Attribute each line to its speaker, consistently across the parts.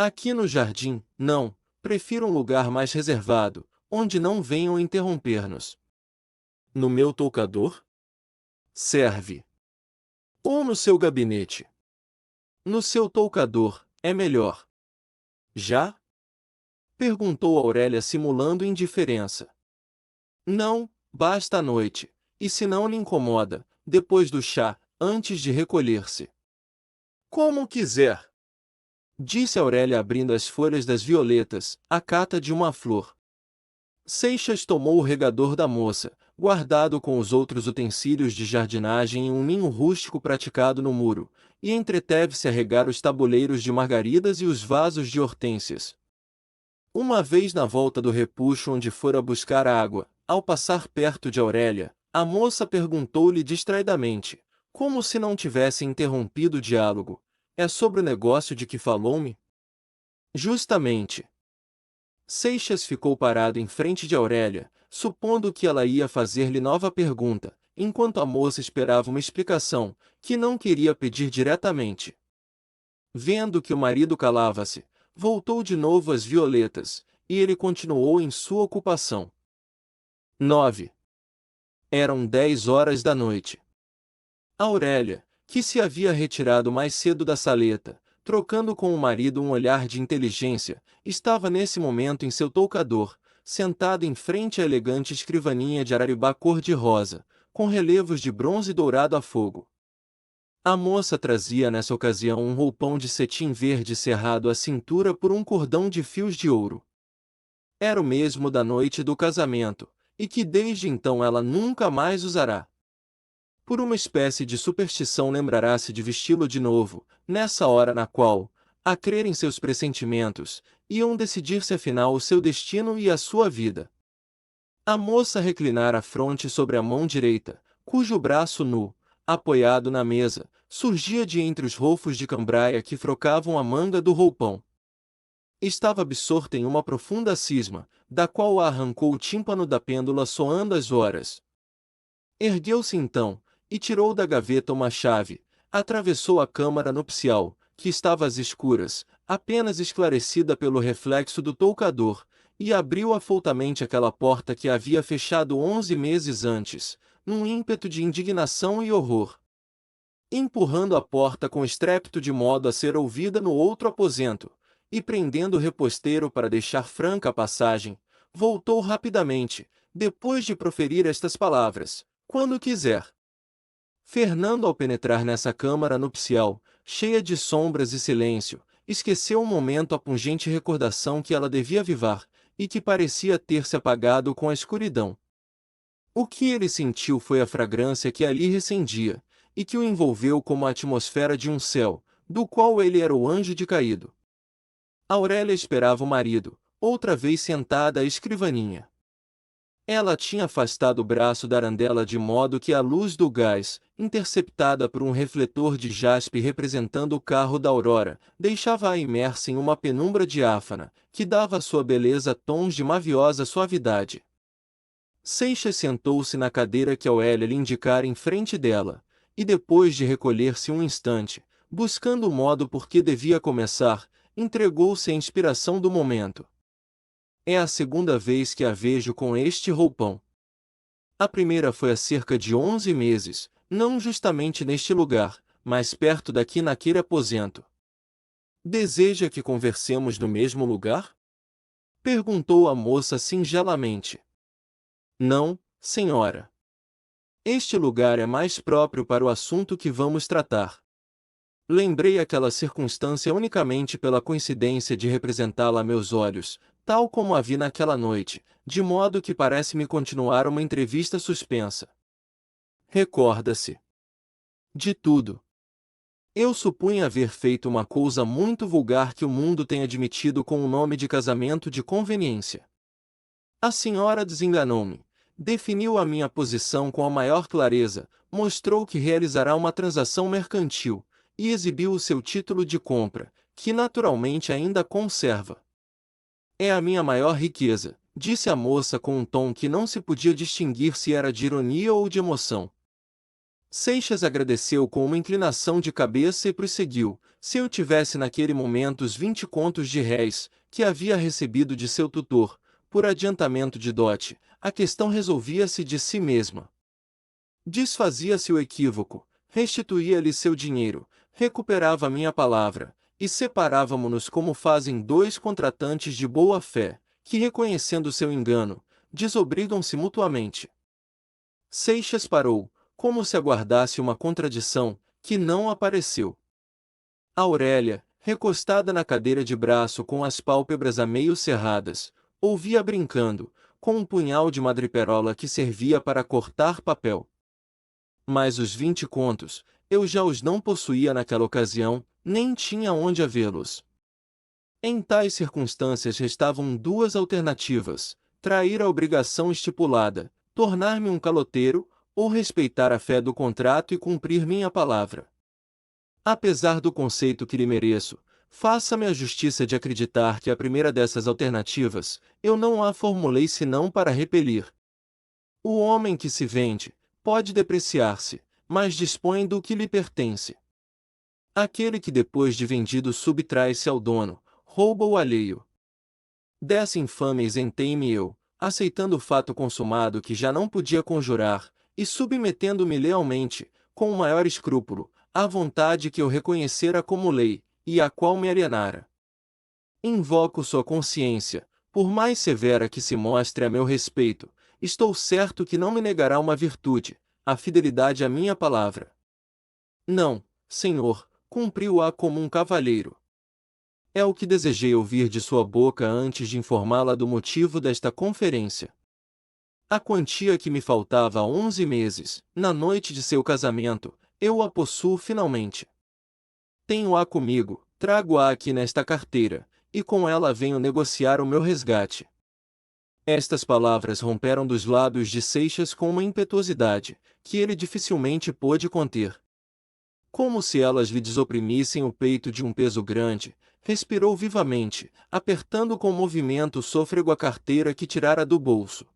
Speaker 1: Aqui no jardim, não, prefiro um lugar mais reservado, onde não venham interromper-nos. No meu toucador? Serve. Ou no seu gabinete? No seu toucador, é melhor. Já? Perguntou Aurélia simulando indiferença. Não, basta à noite, e se não lhe incomoda, depois do chá, antes de recolher-se. Como quiser, disse Aurélia abrindo as folhas das violetas, à cata de uma flor. Seixas tomou o regador da moça, guardado com os outros utensílios de jardinagem em um ninho rústico praticado no muro, e entreteve-se a regar os tabuleiros de margaridas e os vasos de hortênsias. Uma vez na volta do repuxo onde fora buscar água, ao passar perto de Aurélia, a moça perguntou-lhe distraidamente, como se não tivesse interrompido o diálogo: "É sobre o negócio de que falou-me?" Justamente. Seixas ficou parado em frente de Aurélia, supondo que ela ia fazer-lhe nova pergunta, enquanto a moça esperava uma explicação, que não queria pedir diretamente. Vendo que o marido calava-se, voltou de novo às violetas, e ele continuou em sua ocupação. 9. Eram 10 horas da noite. Aurélia, que se havia retirado mais cedo da saleta, trocando com o marido um olhar de inteligência, estava nesse momento em seu toucador, sentada em frente à elegante escrivaninha de araribá cor-de-rosa, com relevos de bronze dourado a fogo. A moça trazia nessa ocasião um roupão de cetim verde cerrado à cintura por um cordão de fios de ouro. Era o mesmo da noite do casamento, e que desde então ela nunca mais usará. Por uma espécie de superstição lembrará-se de vesti-lo de novo, nessa hora na qual, a crer em seus pressentimentos, iam decidir-se afinal o seu destino e a sua vida. A moça reclinara a fronte sobre a mão direita, cujo braço nu, apoiado na mesa, surgia de entre os rofos de cambraia que frocavam a manga do roupão. Estava absorta em uma profunda cisma, da qual a arrancou o tímpano da pêndula soando as horas. Ergueu-se então, e tirou da gaveta uma chave, atravessou a câmara nupcial, que estava às escuras, apenas esclarecida pelo reflexo do toucador, e abriu afoutalmente aquela porta que havia fechado 11 meses antes, num ímpeto de indignação e horror. Empurrando a porta com estrépito de modo a ser ouvida no outro aposento, e prendendo o reposteiro para deixar franca a passagem, voltou rapidamente, depois de proferir estas palavras: "Quando quiser." Fernando, ao penetrar nessa câmara nupcial, cheia de sombras e silêncio, esqueceu um momento a pungente recordação que ela devia avivar, e que parecia ter se apagado com a escuridão. O que ele sentiu foi a fragrância que ali recendia, e que o envolveu como a atmosfera de um céu, do qual ele era o anjo de caído. Aurélia esperava o marido, outra vez sentada à escrivaninha. Ela tinha afastado o braço da arandela de modo que a luz do gás, interceptada por um refletor de jaspe representando o carro da Aurora, deixava-a imersa em uma penumbra diáfana, que dava à sua beleza tons de maviosa suavidade. Seixas sentou-se na cadeira que Aurélia lhe indicara em frente dela, e depois de recolher-se um instante, buscando o modo por que devia começar, entregou-se à inspiração do momento. "É a segunda vez que a vejo com este roupão. A primeira foi há cerca de 11 meses, não justamente neste lugar, mas perto daqui naquele aposento." "Deseja que conversemos no mesmo lugar?" perguntou a moça singelamente. "Não, senhora. Este lugar é mais próprio para o assunto que vamos tratar." Lembrei aquela circunstância unicamente pela coincidência de representá-la a meus olhos, tal como a vi naquela noite, de modo que parece-me continuar uma entrevista suspensa. "Recorda-se de tudo." "Eu supunha haver feito uma coisa muito vulgar que o mundo tem admitido com o nome de casamento de conveniência. A senhora desenganou-me, definiu a minha posição com a maior clareza, mostrou que realizará uma transação mercantil, e exibiu o seu título de compra, que naturalmente ainda conserva." "É a minha maior riqueza", disse a moça com um tom que não se podia distinguir se era de ironia ou de emoção. Seixas agradeceu com uma inclinação de cabeça e prosseguiu: se eu tivesse naquele momento os 20 contos de réis, que havia recebido de seu tutor, por adiantamento de dote, a questão resolvia-se de si mesma. Desfazia-se o equívoco, restituía-lhe seu dinheiro, recuperava minha palavra, e separávamo-nos como fazem dois contratantes de boa fé, que reconhecendo seu engano, desobrigam-se mutuamente. Seixas parou, como se aguardasse uma contradição, que não apareceu. Aurélia, recostada na cadeira de braço com as pálpebras a meio cerradas, ouvia brincando, com um punhal de madreperola que servia para cortar papel. Mas os 20 contos, eu já os não possuía naquela ocasião, nem tinha onde havê-los. Em tais circunstâncias restavam duas alternativas: trair a obrigação estipulada, tornar-me um caloteiro, ou respeitar a fé do contrato e cumprir minha palavra. Apesar do conceito que lhe mereço, faça-me a justiça de acreditar que a primeira dessas alternativas, eu não a formulei senão para repelir. O homem que se vende, pode depreciar-se, mas dispõe do que lhe pertence. Aquele que depois de vendido subtrai-se ao dono, rouba o alheio. Dessa infame isentei-me eu, aceitando o fato consumado que já não podia conjurar, e submetendo-me lealmente, com o maior escrúpulo, à vontade que eu reconhecera como lei, e à qual me alienara. Invoco sua consciência, por mais severa que se mostre a meu respeito, estou certo que não me negará uma virtude, a fidelidade à minha palavra. Não, senhor, cumpriu-a como um cavalheiro. É o que desejei ouvir de sua boca antes de informá-la do motivo desta conferência. A quantia que me faltava há 11 meses, na noite de seu casamento, eu a possuo finalmente. Tenho-a comigo, trago-a aqui nesta carteira, e com ela venho negociar o meu resgate. Estas palavras romperam dos lábios de Seixas com uma impetuosidade, que ele dificilmente pôde conter. Como se elas lhe desoprimissem o peito de um peso grande, respirou vivamente, apertando com movimento sôfrego a carteira que tirara do bolso.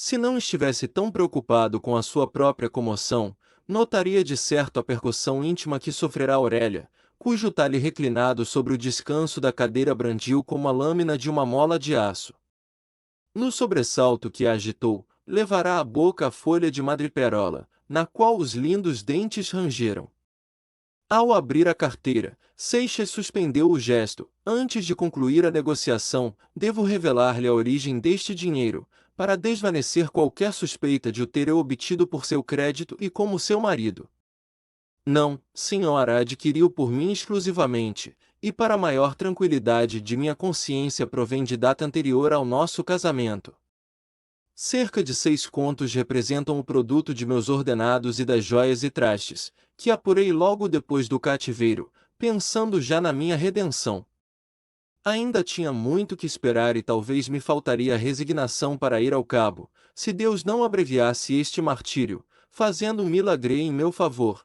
Speaker 1: Se não estivesse tão preocupado com a sua própria comoção, notaria de certo a percussão íntima que sofrerá Aurélia, cujo talhe reclinado sobre o descanso da cadeira brandiu como a lâmina de uma mola de aço. No sobressalto que a agitou, levará à boca a folha de madreperola, na qual os lindos dentes rangeram. Ao abrir a carteira, Seixas suspendeu o gesto. Antes de concluir a negociação, devo revelar-lhe a origem deste dinheiro, para desvanecer qualquer suspeita de o ter eu obtido por seu crédito e como seu marido. Não, senhora, adquiriu por mim exclusivamente, e para maior tranquilidade de minha consciência provém de data anterior ao nosso casamento. Cerca de 6 contos representam o produto de meus ordenados e das joias e trastes, que apurei logo depois do cativeiro, pensando já na minha redenção. Ainda tinha muito que esperar e talvez me faltaria resignação para ir ao cabo, se Deus não abreviasse este martírio, fazendo um milagre em meu favor.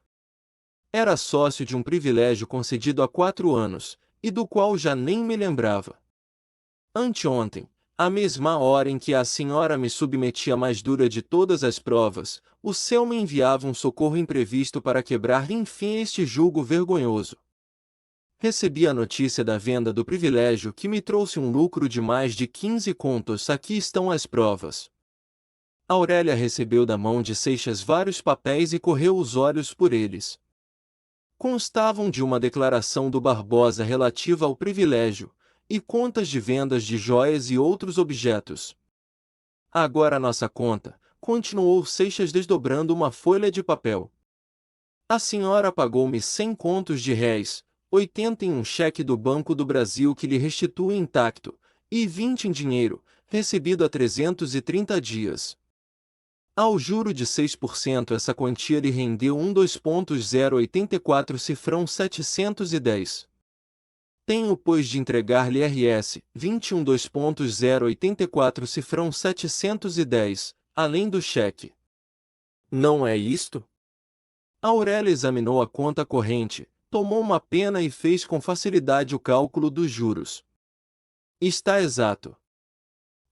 Speaker 1: Era sócio de um privilégio concedido há 4 anos, e do qual já nem me lembrava. Anteontem, à mesma hora em que a senhora me submetia à mais dura de todas as provas, o céu me enviava um socorro imprevisto para quebrar enfim este jugo vergonhoso. Recebi a notícia da venda do privilégio que me trouxe um lucro de mais de 15 contos. Aqui estão as provas. Aurélia recebeu da mão de Seixas vários papéis e correu os olhos por eles. Constavam de uma declaração do Barbosa relativa ao privilégio, e contas de vendas de joias e outros objetos. Agora a nossa conta, continuou Seixas desdobrando uma folha de papel. A senhora pagou-me 100 contos de réis, 80 em um cheque do Banco do Brasil que lhe restitui intacto, e 20 em dinheiro, recebido há 330 dias. Ao juro de 6% essa quantia lhe rendeu 12,084 cifrão 710. Tenho pois de entregar-lhe RS 21,2.084 cifrão 710, além do cheque. Não é isto? Aurélia examinou a conta corrente, tomou uma pena e fez com facilidade o cálculo dos juros. Está exato.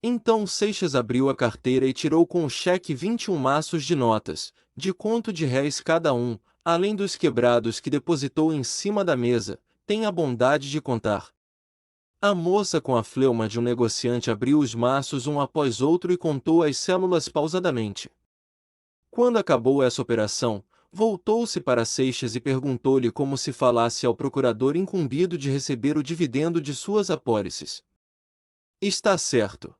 Speaker 1: Então Seixas abriu a carteira e tirou com o cheque 21 maços de notas, de conto de réis cada um, além dos quebrados que depositou em cima da mesa. Tenha a bondade de contar. A moça, com a fleuma de um negociante, abriu os maços um após outro e contou as células pausadamente. Quando acabou essa operação, voltou-se para Seixas e perguntou-lhe como se falasse ao procurador incumbido de receber o dividendo de suas apólices. Está certo.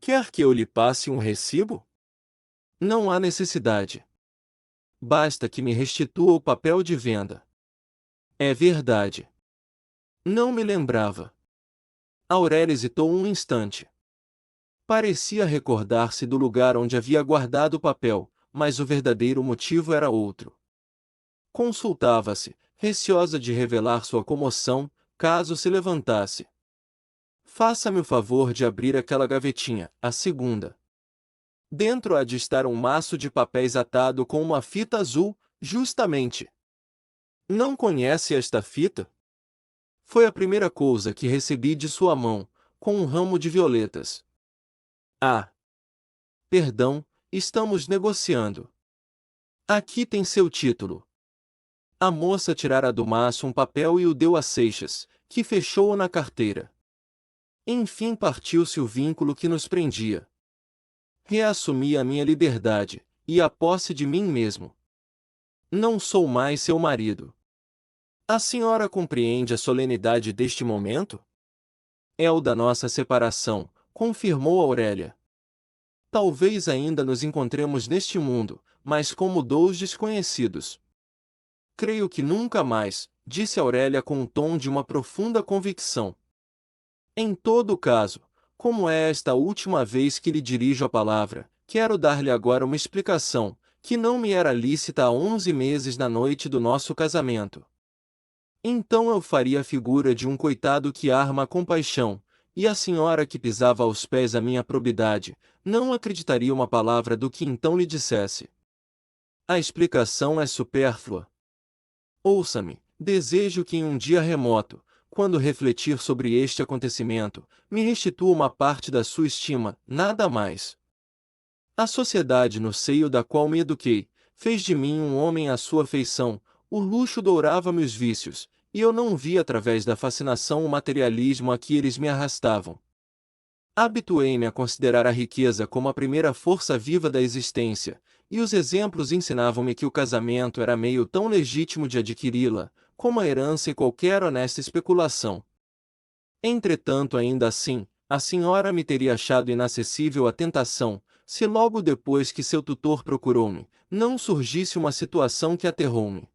Speaker 1: Quer que eu lhe passe um recibo? Não há necessidade. Basta que me restitua o papel de venda. É verdade. Não me lembrava. Aurélia hesitou um instante. Parecia recordar-se do lugar onde havia guardado o papel, mas o verdadeiro motivo era outro. Consultava-se, receosa de revelar sua comoção, caso se levantasse. Faça-me o favor de abrir aquela gavetinha, a segunda. Dentro há de estar um maço de papéis atado com uma fita azul, justamente. Não conhece esta fita? Foi a primeira coisa que recebi de sua mão, com um ramo de violetas. Ah! Perdão, estamos negociando. Aqui tem seu título. A moça tirara do maço um papel e o deu a Seixas, que fechou-o na carteira. Enfim partiu-se o vínculo que nos prendia. Reassumi a minha liberdade, e a posse de mim mesmo. Não sou mais seu marido. A senhora compreende a solenidade deste momento? É o da nossa separação, confirmou Aurélia. Talvez ainda nos encontremos neste mundo, mas como dois desconhecidos. Creio que nunca mais, disse Aurélia com o tom de uma profunda convicção. Em todo caso, como é esta última vez que lhe dirijo a palavra, quero dar-lhe agora uma explicação, que não me era lícita há 11 meses na noite do nosso casamento. Então eu faria a figura de um coitado que arma a compaixão, e a senhora que pisava aos pés a minha probidade, não acreditaria uma palavra do que então lhe dissesse. A explicação é supérflua. Ouça-me, desejo que em um dia remoto, quando refletir sobre este acontecimento, me restitua uma parte da sua estima, nada mais. A sociedade no seio da qual me eduquei, fez de mim um homem à sua feição, o luxo dourava-me os vícios, e eu não via através da fascinação o materialismo a que eles me arrastavam. Habituei-me a considerar a riqueza como a primeira força viva da existência, e os exemplos ensinavam-me que o casamento era meio tão legítimo de adquiri-la, como a herança e qualquer honesta especulação. Entretanto, ainda assim, a senhora me teria achado inacessível à tentação, se logo depois que seu tutor procurou-me, não surgisse uma situação que aterrou-me.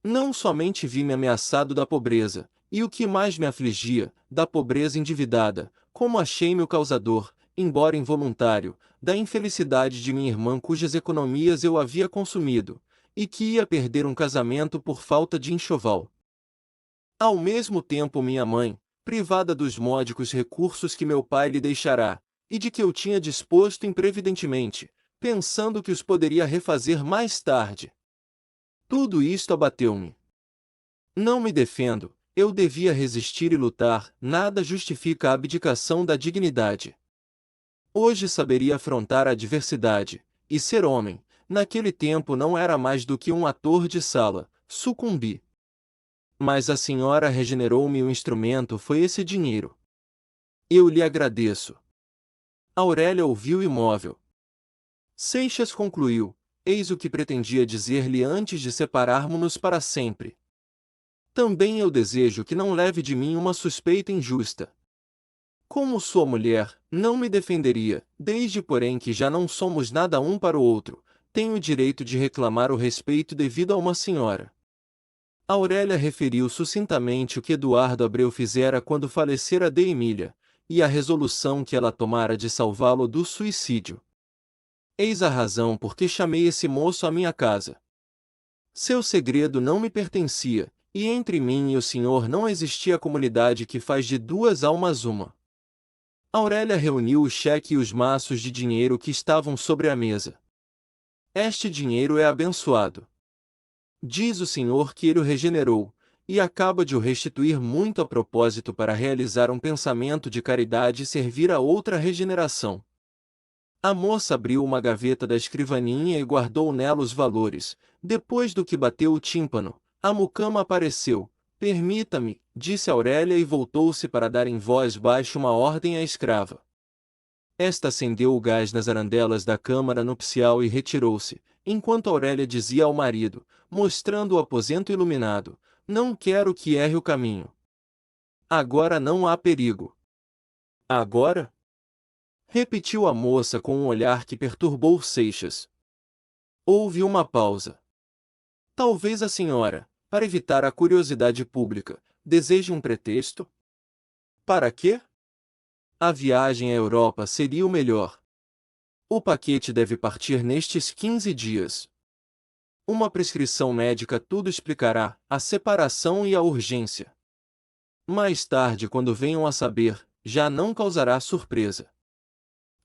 Speaker 1: Não somente vi-me ameaçado da pobreza, e o que mais me afligia, da pobreza endividada, como achei-me o causador, embora involuntário, da infelicidade de minha irmã cujas economias eu havia consumido, e que ia perder um casamento por falta de enxoval. Ao mesmo tempo minha mãe, privada dos módicos recursos que meu pai lhe deixará, e de que eu tinha disposto imprevidentemente, pensando que os poderia refazer mais tarde. Tudo isto abateu-me. Não me defendo, eu devia resistir e lutar, nada justifica a abdicação da dignidade. Hoje saberia afrontar a adversidade, e ser homem, naquele tempo não era mais do que um ator de sala, sucumbi. Mas a senhora regenerou-me e o instrumento foi esse dinheiro. Eu lhe agradeço. Aurélia ouviu imóvel. Seixas concluiu, eis o que pretendia dizer-lhe antes de separarmo-nos para sempre. Também eu desejo que não leve de mim uma suspeita injusta. Como sua mulher, não me defenderia, desde porém que já não somos nada um para o outro, tenho o direito de reclamar o respeito devido a uma senhora. Aurélia referiu sucintamente o que Eduardo Abreu fizera quando falecera de Emília, e a resolução que ela tomara de salvá-lo do suicídio. Eis a razão por que chamei esse moço à minha casa. Seu segredo não me pertencia, e entre mim e o senhor não existia a comunidade que faz de duas almas uma. Aurélia reuniu o cheque e os maços de dinheiro que estavam sobre a mesa. Este dinheiro é abençoado. Diz o Senhor que ele o regenerou, e acaba de o restituir muito a propósito para realizar um pensamento de caridade e servir a outra regeneração. A moça abriu uma gaveta da escrivaninha e guardou nela os valores. Depois do que bateu o tímpano, a mucama apareceu. Permita-me, disse Aurélia e voltou-se para dar em voz baixa uma ordem à escrava. Esta acendeu o gás nas arandelas da câmara nupcial e retirou-se, enquanto Aurélia dizia ao marido, mostrando o aposento iluminado: não quero que erre o caminho. Agora não há perigo. Agora? Repetiu a moça com um olhar que perturbou Seixas. Houve uma pausa. Talvez a senhora, para evitar a curiosidade pública, deseje um pretexto? Para quê? A viagem à Europa seria o melhor. O paquete deve partir nestes 15 dias. Uma prescrição médica tudo explicará, a separação e a urgência. Mais tarde, quando venham a saber, já não causará surpresa.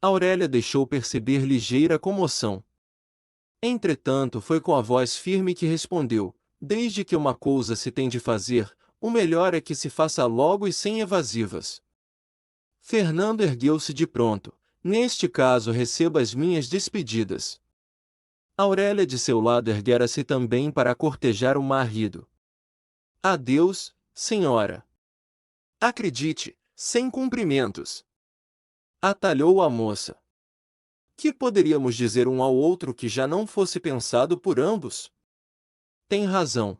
Speaker 1: Aurélia deixou perceber ligeira comoção. Entretanto, foi com a voz firme que respondeu: desde que uma coisa se tem de fazer, o melhor é que se faça logo e sem evasivas. Fernando ergueu-se de pronto. Neste caso, receba as minhas despedidas. Aurélia de seu lado erguera-se também para cortejar o marido. Adeus, senhora. Acredite, sem cumprimentos. Atalhou a moça. Que poderíamos dizer um ao outro que já não fosse pensado por ambos? Tem razão.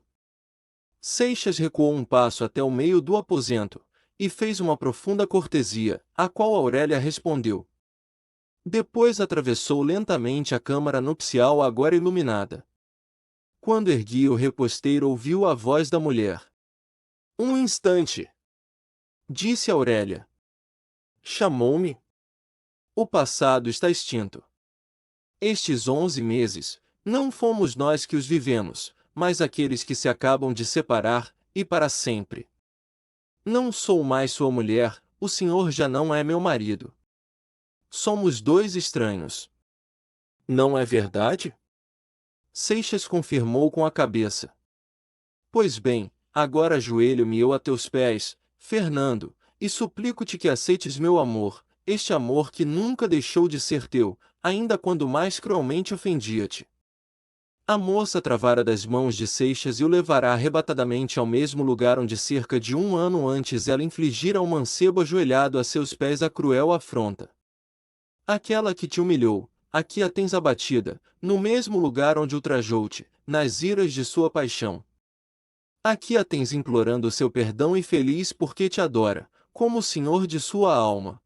Speaker 1: Seixas recuou um passo até o meio do aposento, e fez uma profunda cortesia, a qual Aurélia respondeu. Depois atravessou lentamente a câmara nupcial agora iluminada. Quando erguia o reposteiro, ouviu a voz da mulher. Um instante, disse Aurélia. Chamou-me? O passado está extinto. Estes 11 meses, não fomos nós que os vivemos, mas aqueles que se acabam de separar, e para sempre. Não sou mais sua mulher, o senhor já não é meu marido. Somos dois estranhos. Não é verdade? Seixas confirmou com a cabeça. Pois bem, agora ajoelho-me eu a teus pés, Fernando, e suplico-te que aceites meu amor, este amor que nunca deixou de ser teu, ainda quando mais cruelmente ofendia-te. A moça travara das mãos de Seixas e o levará arrebatadamente ao mesmo lugar onde cerca de 1 ano antes ela infligira ao mancebo ajoelhado a seus pés a cruel afronta. Aquela que te humilhou, aqui a tens abatida, no mesmo lugar onde ultrajou-te, nas iras de sua paixão. Aqui a tens implorando o seu perdão e feliz porque te adora, como o senhor de sua alma.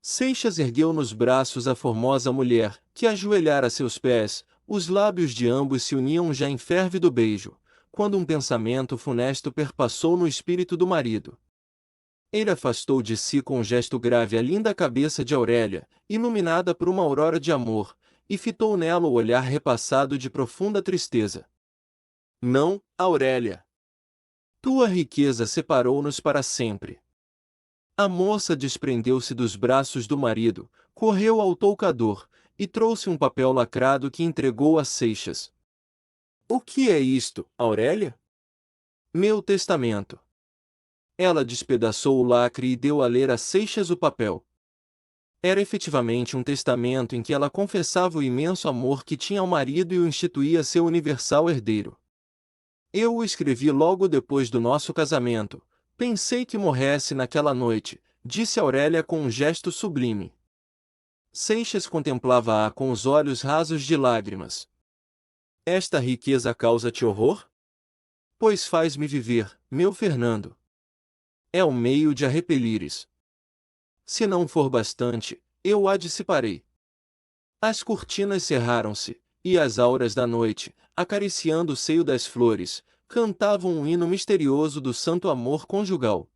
Speaker 1: Seixas ergueu nos braços a formosa mulher, que ajoelhara a seus pés. Os lábios de ambos se uniam já em férvido beijo, quando um pensamento funesto perpassou no espírito do marido. Ele afastou de si com um gesto grave a linda cabeça de Aurélia, iluminada por uma aurora de amor, e fitou nela o olhar repassado de profunda tristeza. Não, Aurélia. Tua riqueza separou-nos para sempre. A moça desprendeu-se dos braços do marido, correu ao toucador, e trouxe um papel lacrado que entregou a Seixas. O que é isto, Aurélia? Meu testamento. Ela despedaçou o lacre e deu a ler a Seixas o papel. Era efetivamente um testamento em que ela confessava o imenso amor que tinha ao marido e o instituía seu universal herdeiro. Eu o escrevi logo depois do nosso casamento. Pensei que morresse naquela noite, disse Aurélia com um gesto sublime. Seixas contemplava-a com os olhos rasos de lágrimas. Esta riqueza causa-te horror? Pois faz-me viver, meu Fernando. É o meio de a repelires. Se não for bastante, eu a dissiparei. As cortinas cerraram-se, e as auras da noite, acariciando o seio das flores, cantavam um hino misterioso do santo amor conjugal.